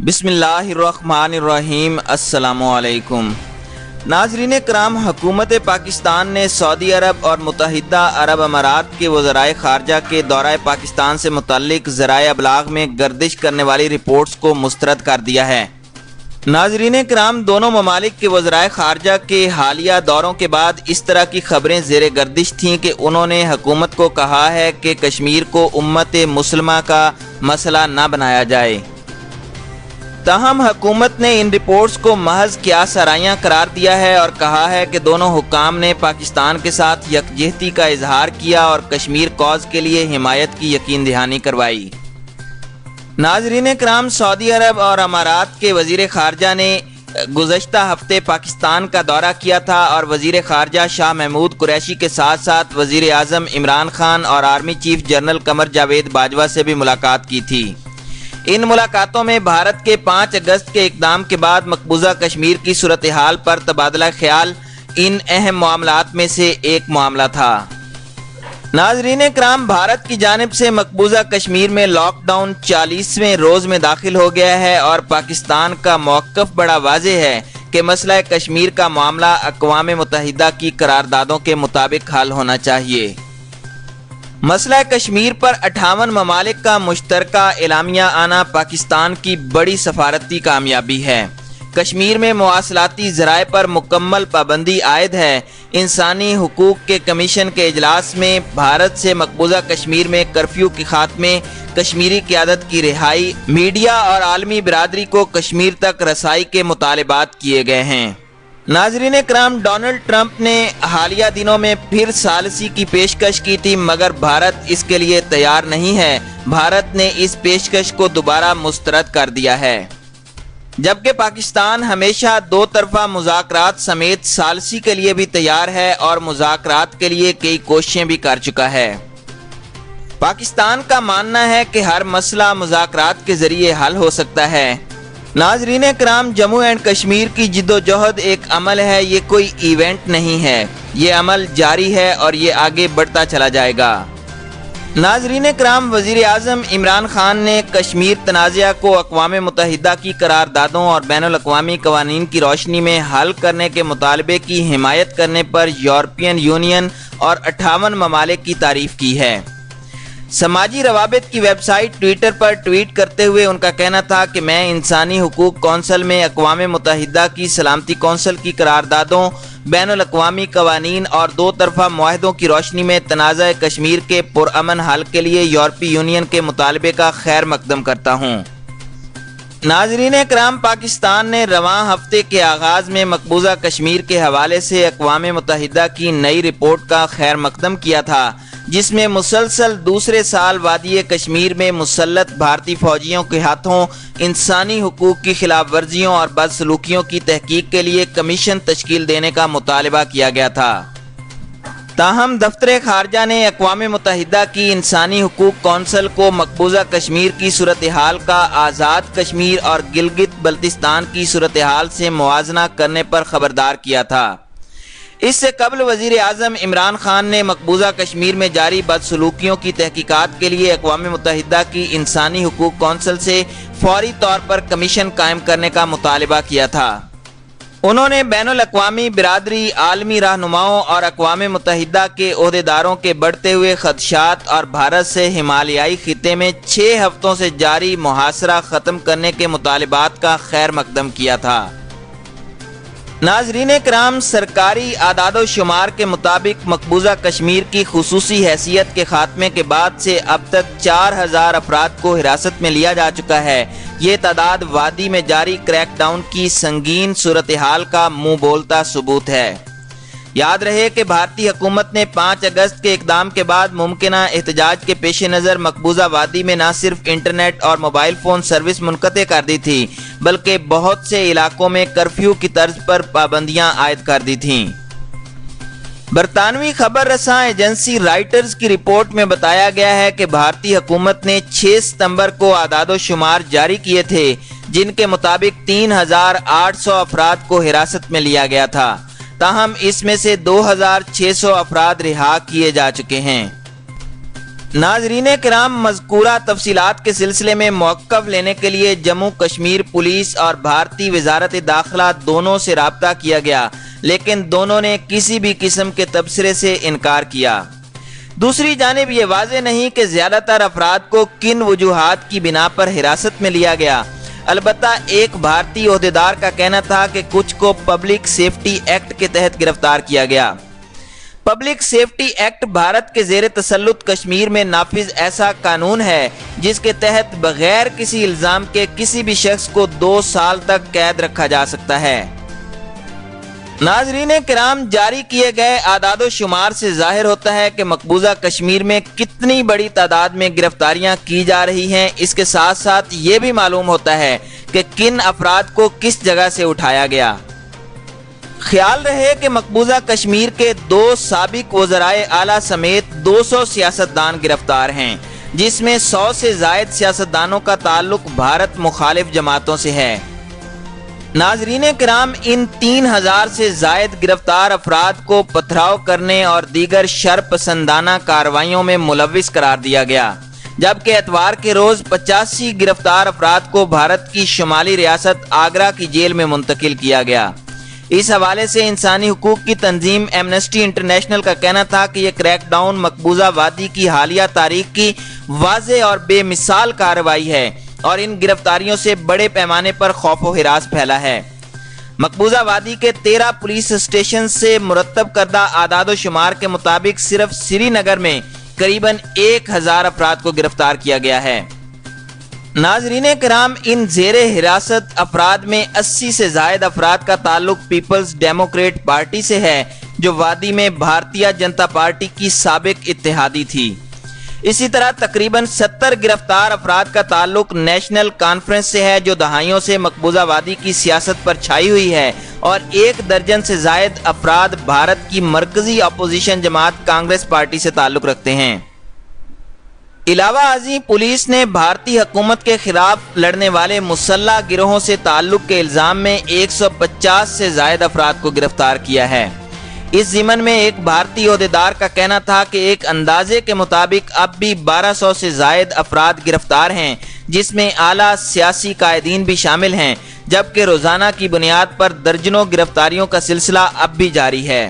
بسم اللہ الرحمن الرحیم۔ السلام علیکم ناظرین کرام، حکومت پاکستان نے سعودی عرب اور متحدہ عرب امارات کے وزرائے خارجہ کے دورہ پاکستان سے متعلق ذرائع ابلاغ میں گردش کرنے والی رپورٹس کو مسترد کر دیا ہے۔ ناظرین کرام، دونوں ممالک کے وزرائے خارجہ کے حالیہ دوروں کے بعد اس طرح کی خبریں زیر گردش تھیں کہ انہوں نے حکومت کو کہا ہے کہ کشمیر کو امت مسلمہ کا مسئلہ نہ بنایا جائے۔ تاہم حکومت نے ان رپورٹس کو محض قیاس آرائیاں قرار دیا ہے اور کہا ہے کہ دونوں حکام نے پاکستان کے ساتھ یکجہتی کا اظہار کیا اور کشمیر کاز کے لیے حمایت کی یقین دہانی کروائی۔ ناظرین کرام، سعودی عرب اور امارات کے وزیر خارجہ نے گزشتہ ہفتے پاکستان کا دورہ کیا تھا اور وزیر خارجہ شاہ محمود قریشی کے ساتھ ساتھ وزیر اعظم عمران خان اور army chief general Qamar Javed Bajwa سے بھی ملاقات کی تھی۔ ان ملاقاتوں میں بھارت کے 5 اگست کے اقدام کے بعد مقبوضہ کشمیر کی صورتحال پر تبادلہ خیال ان اہم معاملات میں سے ایک معاملہ تھا۔ ناظرین کرام، بھارت کی جانب سے مقبوضہ کشمیر میں لاک ڈاؤن 40ویں روز میں داخل ہو گیا ہے اور پاکستان کا موقف بڑا واضح ہے کہ مسئلہ کشمیر کا معاملہ اقوام متحدہ کی قراردادوں کے مطابق حل ہونا چاہیے۔ مسئلہ کشمیر پر 58 ممالک کا مشترکہ اعلامیہ آنا پاکستان کی بڑی سفارتی کامیابی ہے۔ کشمیر میں مواصلاتی ذرائع پر مکمل پابندی عائد ہے۔ انسانی حقوق کے کمیشن کے اجلاس میں بھارت سے مقبوضہ کشمیر میں کرفیو کے خاتمے، کشمیری قیادت کی رہائی، میڈیا اور عالمی برادری کو کشمیر تک رسائی کے مطالبات کیے گئے ہیں۔ ناظرین کرام، ڈونلڈ ٹرمپ نے حالیہ دنوں میں پھر ثالثی کی پیشکش کی تھی مگر بھارت اس کے لیے تیار نہیں ہے۔ بھارت نے اس پیشکش کو دوبارہ مسترد کر دیا ہے، جبکہ پاکستان ہمیشہ دو طرفہ مذاکرات سمیت ثالثی کے لیے بھی تیار ہے اور مذاکرات کے لیے کئی کوششیں بھی کر چکا ہے۔ پاکستان کا ماننا ہے کہ ہر مسئلہ مذاکرات کے ذریعے حل ہو سکتا ہے۔ ناظرین کرام، جموں اینڈ کشمیر کی جد و جہد ایک عمل ہے، یہ کوئی ایونٹ نہیں ہے۔ یہ عمل جاری ہے اور یہ آگے بڑھتا چلا جائے گا۔ ناظرین کرام، وزیر اعظم عمران خان نے کشمیر تنازعہ کو اقوام متحدہ کی قراردادوں اور بین الاقوامی قوانین کی روشنی میں حل کرنے کے مطالبے کی حمایت کرنے پر یورپین یونین اور 58 ممالک کی تعریف کی ہے۔ سماجی روابط کی ویب سائٹ ٹویٹر پر ٹویٹ کرتے ہوئے ان کا کہنا تھا کہ میں انسانی حقوق کونسل میں اقوام متحدہ کی سلامتی کونسل کی قراردادوں، بین الاقوامی قوانین اور دو طرفہ معاہدوں کی روشنی میں تنازع کشمیر کے پرامن حل کے لیے یورپی یونین کے مطالبے کا خیر مقدم کرتا ہوں۔ ناظرین کرام، پاکستان نے رواں ہفتے کے آغاز میں مقبوضہ کشمیر کے حوالے سے اقوام متحدہ کی نئی رپورٹ کا خیر مقدم کیا تھا، جس میں مسلسل دوسرے سال وادی کشمیر میں مسلط بھارتی فوجیوں کے ہاتھوں انسانی حقوق کی خلاف ورزیوں اور بدسلوکیوں کی تحقیق کے لیے کمیشن تشکیل دینے کا مطالبہ کیا گیا تھا۔ تاہم دفتر خارجہ نے اقوام متحدہ کی انسانی حقوق کونسل کو مقبوضہ کشمیر کی صورتحال کا آزاد کشمیر اور گلگت بلتستان کی صورتحال سے موازنہ کرنے پر خبردار کیا تھا۔ اس سے قبل وزیر اعظم عمران خان نے مقبوضہ کشمیر میں جاری بدسلوکیوں کی تحقیقات کے لیے اقوام متحدہ کی انسانی حقوق کونسل سے فوری طور پر کمیشن قائم کرنے کا مطالبہ کیا تھا۔ انہوں نے بین الاقوامی برادری، عالمی رہنماؤں اور اقوام متحدہ کے عہدیداروں کے بڑھتے ہوئے خدشات اور بھارت سے ہمالیائی خطے میں 6 ہفتوں سے جاری محاصرہ ختم کرنے کے مطالبات کا خیر مقدم کیا تھا۔ ناظرین کرام، سرکاری اعداد و شمار کے مطابق مقبوضہ کشمیر کی خصوصی حیثیت کے خاتمے کے بعد سے اب تک 4000 افراد کو حراست میں لیا جا چکا ہے۔ یہ تعداد وادی میں جاری کریک ڈاؤن کی سنگین صورتحال کا منہ بولتا ثبوت ہے۔ یاد رہے کہ بھارتی حکومت نے 5 اگست کے اقدام کے بعد ممکنہ احتجاج کے پیش نظر مقبوضہ وادی میں نہ صرف انٹرنیٹ اور موبائل فون سروس منقطع کر دی تھی بلکہ بہت سے علاقوں میں کرفیو کی طرز پر پابندیاں عائد کر دی تھیں۔ برطانوی خبر رساں ایجنسی رائٹرز کی رپورٹ میں بتایا گیا ہے کہ بھارتی حکومت نے 6 ستمبر کو اعداد و شمار جاری کیے تھے جن کے مطابق 3800 افراد کو حراست میں لیا گیا تھا، تاہم اس میں سے 2600 افراد رہا کیے جا چکے ہیں۔ ناظرین کرام، مذکورہ تفصیلات کے سلسلے میں موقف لینے کے لیے جموں کشمیر پولیس اور بھارتی وزارت داخلہ دونوں سے رابطہ کیا گیا، لیکن دونوں نے کسی بھی قسم کے تبصرے سے انکار کیا۔ دوسری جانب یہ واضح نہیں کہ زیادہ تر افراد کو کن وجوہات کی بنا پر حراست میں لیا گیا۔ البتہ ایک بھارتی عہدیدار کا کہنا تھا کہ کچھ کو پبلک سیفٹی ایکٹ کے تحت گرفتار کیا گیا۔ پبلک سیفٹی ایکٹ بھارت کے زیر تسلط کشمیر میں نافذ ایسا قانون ہے جس کے تحت بغیر کسی الزام کے کسی بھی شخص کو 2 سال تک قید رکھا جا سکتا ہے۔ ناظرین کرام، جاری کیے گئے اعداد و شمار سے ظاہر ہوتا ہے کہ مقبوضہ کشمیر میں کتنی بڑی تعداد میں گرفتاریاں کی جا رہی ہیں۔ اس کے ساتھ ساتھ یہ بھی معلوم ہوتا ہے کہ کن افراد کو کس جگہ سے اٹھایا گیا۔ خیال رہے کہ مقبوضہ کشمیر کے 2 سابق وزرائے اعلیٰ سمیت 200 سیاستدان گرفتار ہیں، جس میں 100 سے زائد سیاستدانوں کا تعلق بھارت مخالف جماعتوں سے ہے۔ ناظرین کرام، ان 3000 سے زائد گرفتار افراد کو پتھراؤ کرنے اور دیگر شر پسندانہ کارروائیوں میں ملوث قرار دیا گیا، جبکہ اتوار کے روز 85 گرفتار افراد کو بھارت کی شمالی ریاست آگرہ کی جیل میں منتقل کیا گیا۔ اس حوالے سے انسانی حقوق کی تنظیم ایمنسٹی انٹرنیشنل کا کہنا تھا کہ یہ کریک ڈاؤن مقبوضہ وادی کی حالیہ تاریخ کی واضح اور بے مثال کارروائی ہے اور ان گرفتاریوں سے بڑے پیمانے پر خوف و ہراس پھیلا ہے۔ مقبوضہ وادی کے 13 پولیس اسٹیشن سے مرتب کردہ اعداد و شمار کے مطابق صرف سری نگر میں قریباً 1000 افراد کو گرفتار کیا گیا ہے۔ ناظرین کرام، ان زیر حراست افراد میں 80 سے زائد افراد کا تعلق پیپلز ڈیموکریٹ پارٹی سے ہے، جو وادی میں بھارتیہ جنتا پارٹی کی سابق اتحادی تھی۔ اسی طرح تقریباً 70 گرفتار افراد کا تعلق نیشنل کانفرنس سے ہے، جو دہائیوں سے مقبوضہ وادی کی سیاست پر چھائی ہوئی ہے، اور 1 درجن سے زائد افراد بھارت کی مرکزی اپوزیشن جماعت کانگریس پارٹی سے تعلق رکھتے ہیں۔ علاوہ ازیں پولیس نے بھارتی حکومت کے خلاف لڑنے والے مسلح گروہوں سے تعلق کے الزام میں 150 سے زائد افراد کو گرفتار کیا ہے۔ اس ضمن میں ایک بھارتی عہدیدار کا کہنا تھا کہ ایک اندازے کے مطابق اب بھی 1200 سے زائد افراد گرفتار ہیں، جس میں اعلیٰ سیاسی قائدین بھی شامل ہیں، جبکہ روزانہ کی بنیاد پر درجنوں گرفتاریوں کا سلسلہ اب بھی جاری ہے۔